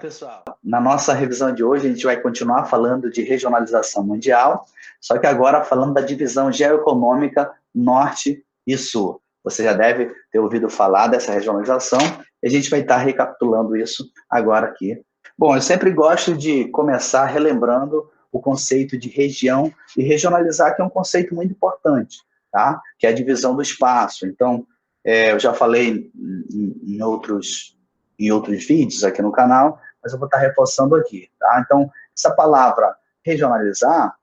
pessoal, na nossa revisão de hoje a gente vai continuar falando de regionalização mundial, só que agora falando da divisão geoeconômica Norte e Sul. Você já deve ter ouvido falar dessa regionalização e a gente vai estar recapitulando isso agora aqui. Bom, eu sempre gosto de começar relembrando o conceito de região e regionalizar, que é um conceito muito importante, tá? Que é a divisão do espaço. Então, eu já falei em outros vídeos aqui no canal, mas eu vou estar reforçando aqui, tá? Então, essa palavra regionalizar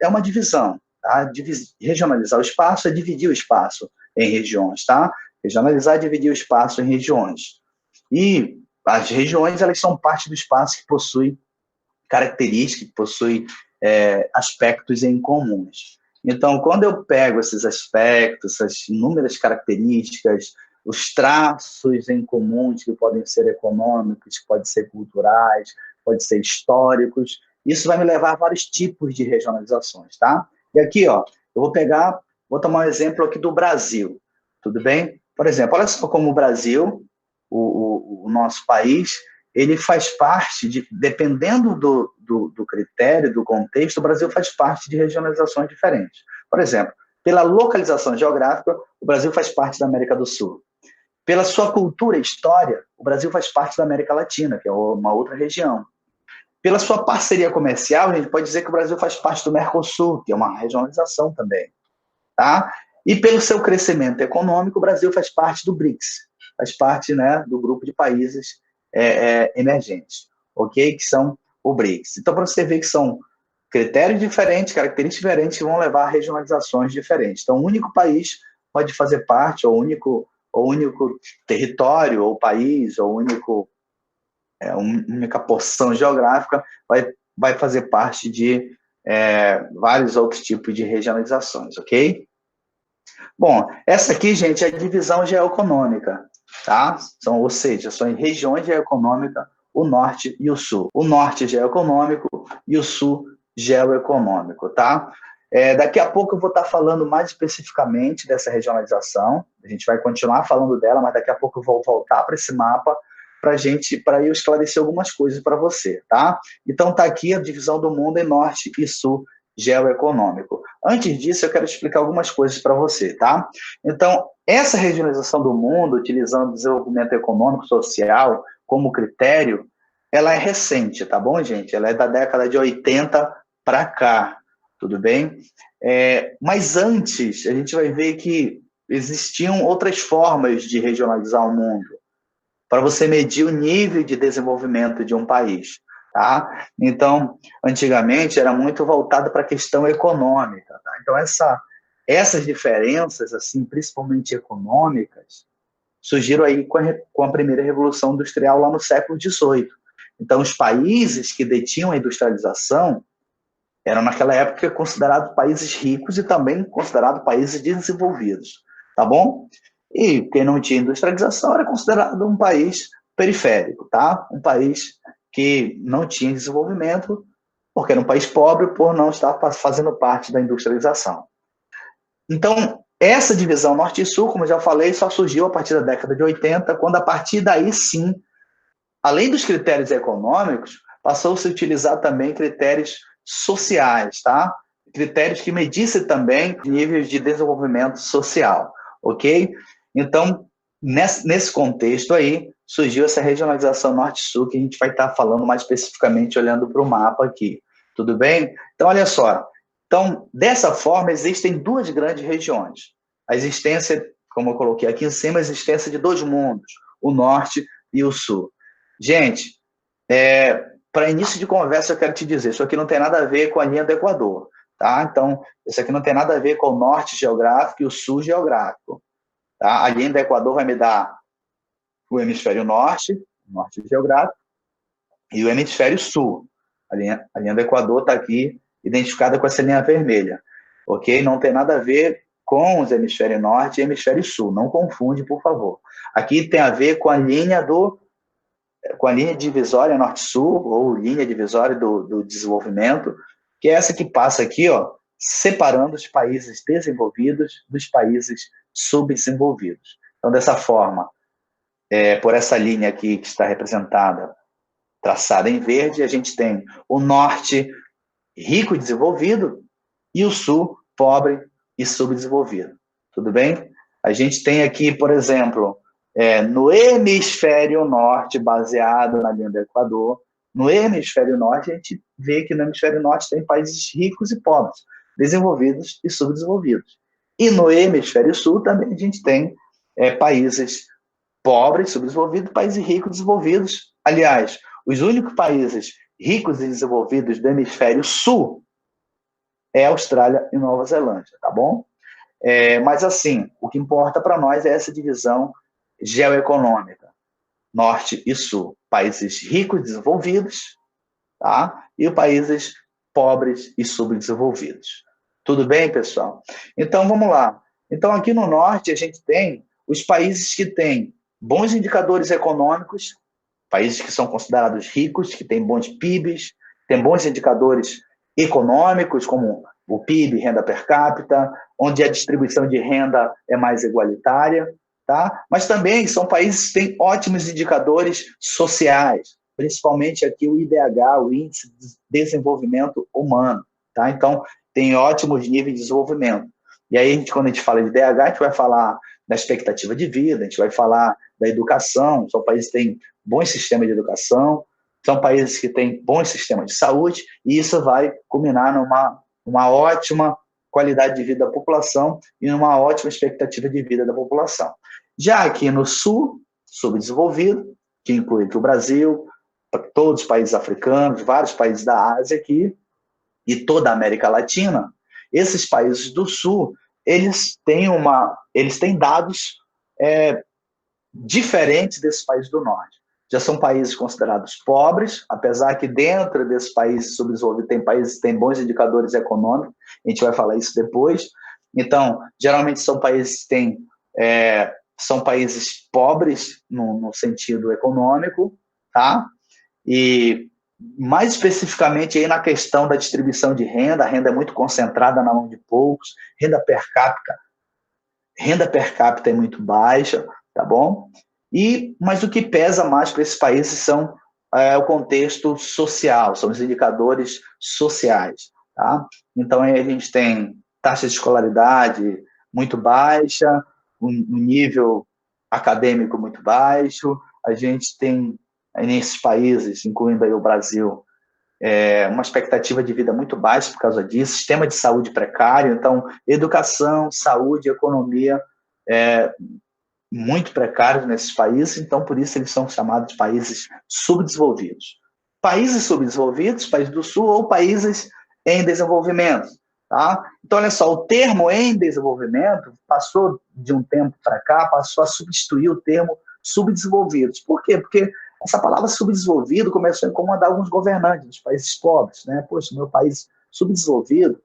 é uma divisão, tá? Regionalizar o espaço é dividir o espaço em regiões, tá? Regionalizar é dividir o espaço em regiões. E as regiões, elas são parte do espaço que possui características, que possui aspectos em comuns. Então, quando eu pego esses aspectos, essas inúmeras características, os traços em comuns que podem ser econômicos, podem ser culturais, podem ser históricos, isso vai me levar a vários tipos de regionalizações, tá? E aqui, ó, eu vou tomar um exemplo aqui do Brasil, tudo bem? Por exemplo, olha só como o Brasil, o nosso país, ele faz parte dependendo do critério, do contexto, o Brasil faz parte de regionalizações diferentes. Por exemplo, pela localização geográfica, o Brasil faz parte da América do Sul. Pela sua cultura e história, o Brasil faz parte da América Latina, que é uma outra região. Pela sua parceria comercial, a gente pode dizer que o Brasil faz parte do Mercosul, que é uma regionalização também. Tá? E pelo seu crescimento econômico, o Brasil faz parte do BRICS, faz parte, né, do grupo de países emergentes, ok? Que são o BRICS. Então, para você ver que são critérios diferentes, características diferentes, que vão levar a regionalizações diferentes. Então, o único país pode fazer parte, ou o único território, ou país, ou única porção geográfica vai fazer parte de vários outros tipos de regionalizações, ok? Bom, essa aqui, gente, é a divisão geoeconômica, tá? Ou seja, são regiões geoeconômicas, o norte e o sul. O norte geoeconômico e o sul geoeconômico, tá? Daqui a pouco eu vou estar falando mais especificamente dessa regionalização, a gente vai continuar falando dela, mas daqui a pouco eu vou voltar para esse mapa para eu esclarecer algumas coisas para você, tá? Então, tá aqui a divisão do mundo em norte e sul geoeconômico. Antes disso, eu quero explicar algumas coisas para você, tá? Então, essa regionalização do mundo, utilizando o desenvolvimento econômico e social como critério, ela é recente, tá bom, gente? Ela é da década de 80 para cá, tudo bem? Mas antes, a gente vai ver que existiam outras formas de regionalizar o mundo, para você medir o nível de desenvolvimento de um país, tá? Então, antigamente era muito voltado para a questão econômica, tá? Então essas diferenças, assim, principalmente econômicas, surgiram aí com a primeira revolução industrial lá no século XVIII. Então, os países que detinham a industrialização eram naquela época considerados países ricos e também considerados países desenvolvidos, tá bom? E quem não tinha industrialização era considerado um país periférico, tá? Um país que não tinha desenvolvimento, porque era um país pobre por não estar fazendo parte da industrialização. Então, essa divisão norte e sul, como eu já falei, só surgiu a partir da década de 80, quando a partir daí sim, além dos critérios econômicos, passou-se a utilizar também critérios sociais, tá? Critérios que medissem também níveis de desenvolvimento social, ok? Então, nesse contexto aí, surgiu essa regionalização norte-sul, que a gente vai estar falando mais especificamente olhando para o mapa aqui, tudo bem? Então, olha só. Então, dessa forma, existem duas grandes regiões. A existência, como eu coloquei aqui em cima, a existência de dois mundos, o norte e o sul. Gente, para início de conversa, eu quero te dizer, isso aqui não tem nada a ver com a linha do Equador, tá? Então, isso aqui não tem nada a ver com o norte geográfico e o sul geográfico, tá? A linha do Equador vai me dar o hemisfério norte geográfico, e o hemisfério sul. A linha do Equador está aqui identificada com essa linha vermelha, ok? Não tem nada a ver com os hemisfério norte e hemisfério sul, não confunde, por favor. Aqui tem a ver com a linha divisória norte-sul, ou linha divisória do desenvolvimento, que é essa que passa aqui, ó, separando os países desenvolvidos dos países subdesenvolvidos. Então, dessa forma, por essa linha aqui que está representada traçada em verde, a gente tem o norte rico e desenvolvido e o sul pobre e subdesenvolvido. Tudo bem? A gente tem aqui, por exemplo, no hemisfério norte, baseado na linha do Equador, no hemisfério norte, a gente vê que no hemisfério norte tem países ricos e pobres, desenvolvidos e subdesenvolvidos. E no hemisfério sul também a gente tem países pobres, subdesenvolvidos, países ricos, desenvolvidos. Aliás, os únicos países ricos e desenvolvidos do hemisfério sul é Austrália e Nova Zelândia, tá bom? Mas, assim, o que importa para nós é essa divisão geoeconômica, norte e sul. Países ricos e desenvolvidos, tá? E países pobres e subdesenvolvidos. Tudo bem, pessoal? Então, vamos lá. Então, aqui no norte, a gente tem os países que têm bons indicadores econômicos, países que são considerados ricos, que têm bons PIBs, têm bons indicadores econômicos, como o PIB, renda per capita, onde a distribuição de renda é mais igualitária, tá? Mas também são países que têm ótimos indicadores sociais, principalmente aqui o IDH, o Índice de Desenvolvimento Humano, tá? Então, tem ótimos níveis de desenvolvimento. E aí, quando a gente fala de IDH, a gente vai falar da expectativa de vida, a gente vai falar da educação, são países que têm bons sistemas de educação, são países que têm bons sistemas de saúde, e isso vai culminar numa ótima qualidade de vida da população e numa ótima expectativa de vida da população. Já aqui no sul, subdesenvolvido, que inclui aqui o Brasil, todos os países africanos, vários países da Ásia aqui, e toda a América Latina, esses países do sul, eles têm dados diferentes desses países do norte. Já são países considerados pobres, apesar que dentro desses países subdesenvolvidos tem países que têm bons indicadores econômicos, a gente vai falar isso depois. Então, geralmente são países que têm, são países pobres no sentido econômico, tá? E mais especificamente aí na questão da distribuição de renda, a renda é muito concentrada na mão de poucos, renda per capita é muito baixa, tá bom? Mas o que pesa mais para esses países são o contexto social, são os indicadores sociais, tá? Então, aí a gente tem taxa de escolaridade muito baixa, um nível acadêmico muito baixo, a gente tem, nesses países, incluindo aí o Brasil, uma expectativa de vida muito baixa por causa disso, sistema de saúde precário, então, educação, saúde, economia, muito precários nesses países, então por isso eles são chamados de países subdesenvolvidos. Países subdesenvolvidos, países do sul ou países em desenvolvimento, tá? Então, olha só, o termo em desenvolvimento passou de um tempo para cá, passou a substituir o termo subdesenvolvidos. Por quê? Porque essa palavra subdesenvolvido começou a incomodar alguns governantes dos países pobres, né? Poxa, meu país subdesenvolvido,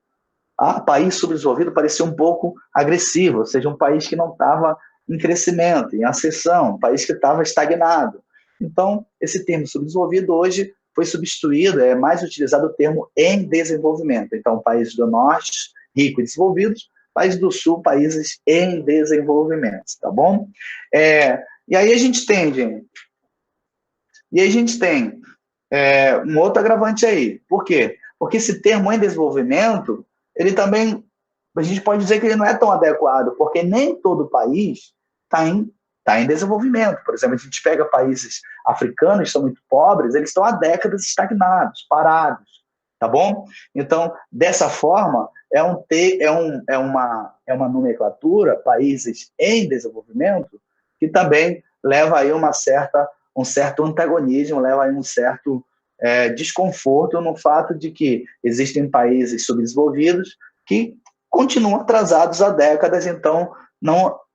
país subdesenvolvido parecia um pouco agressivo, ou seja, um país que não estava em crescimento, em ascensão, um país que estava estagnado. Então, esse termo subdesenvolvido hoje foi substituído, é mais utilizado o termo em desenvolvimento. Então, países do norte, ricos e desenvolvidos, países do sul, países em desenvolvimento, tá bom? E aí a gente tem, gente, um outro agravante aí. Por quê? Porque esse termo em desenvolvimento, ele também, a gente pode dizer que ele não é tão adequado, porque nem todo país está em desenvolvimento. Por exemplo, a gente pega países africanos que são muito pobres, eles estão há décadas estagnados, parados, tá bom? Então, dessa forma, é uma nomenclatura, países em desenvolvimento, que também leva aí um certo antagonismo, leva aí um certo desconforto no fato de que existem países subdesenvolvidos que continuam atrasados há décadas, então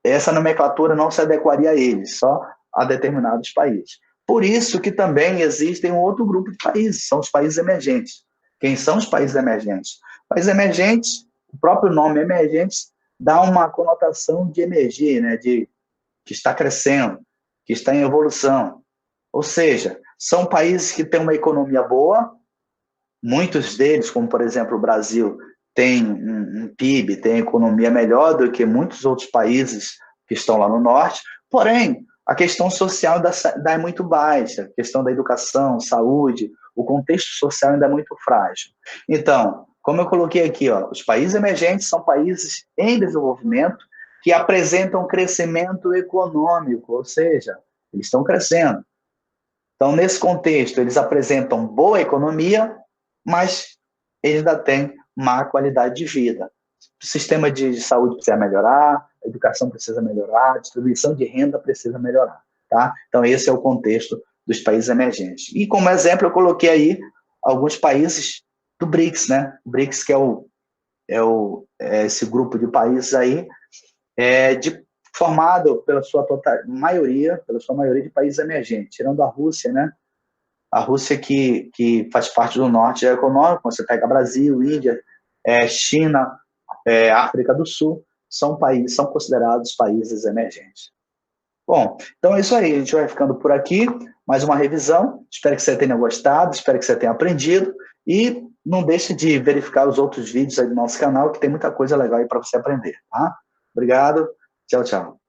essa nomenclatura não se adequaria a eles, só a determinados países. Por isso que também existem um outro grupo de países, são os países emergentes. Quem são os países emergentes? Países emergentes, o próprio nome emergentes dá uma conotação de emergir, né, de que está crescendo, que está em evolução. Ou seja, são países que têm uma economia boa, muitos deles, como por exemplo o Brasil, tem um PIB, tem economia melhor do que muitos outros países que estão lá no norte, porém, a questão social ainda é muito baixa, a questão da educação, saúde, o contexto social ainda é muito frágil. Então, como eu coloquei aqui, ó, os países emergentes são países em desenvolvimento que apresentam crescimento econômico, ou seja, eles estão crescendo. Então, nesse contexto, eles apresentam boa economia, mas eles ainda têm má qualidade de vida. O sistema de saúde precisa melhorar, a educação precisa melhorar, a distribuição de renda precisa melhorar. Tá? Então, esse é o contexto dos países emergentes. E, como exemplo, eu coloquei aí alguns países do BRICS, né? O BRICS, que é esse grupo de países aí, formado pela sua maioria de países emergentes, tirando a Rússia, né? A Rússia que faz parte do norte econômico, você pega Brasil, Índia, China, África do Sul, são considerados países emergentes. Bom, então é isso aí, a gente vai ficando por aqui, mais uma revisão, espero que você tenha gostado, espero que você tenha aprendido, e não deixe de verificar os outros vídeos aí do nosso canal, que tem muita coisa legal aí para você aprender, tá? Obrigado, tchau, tchau.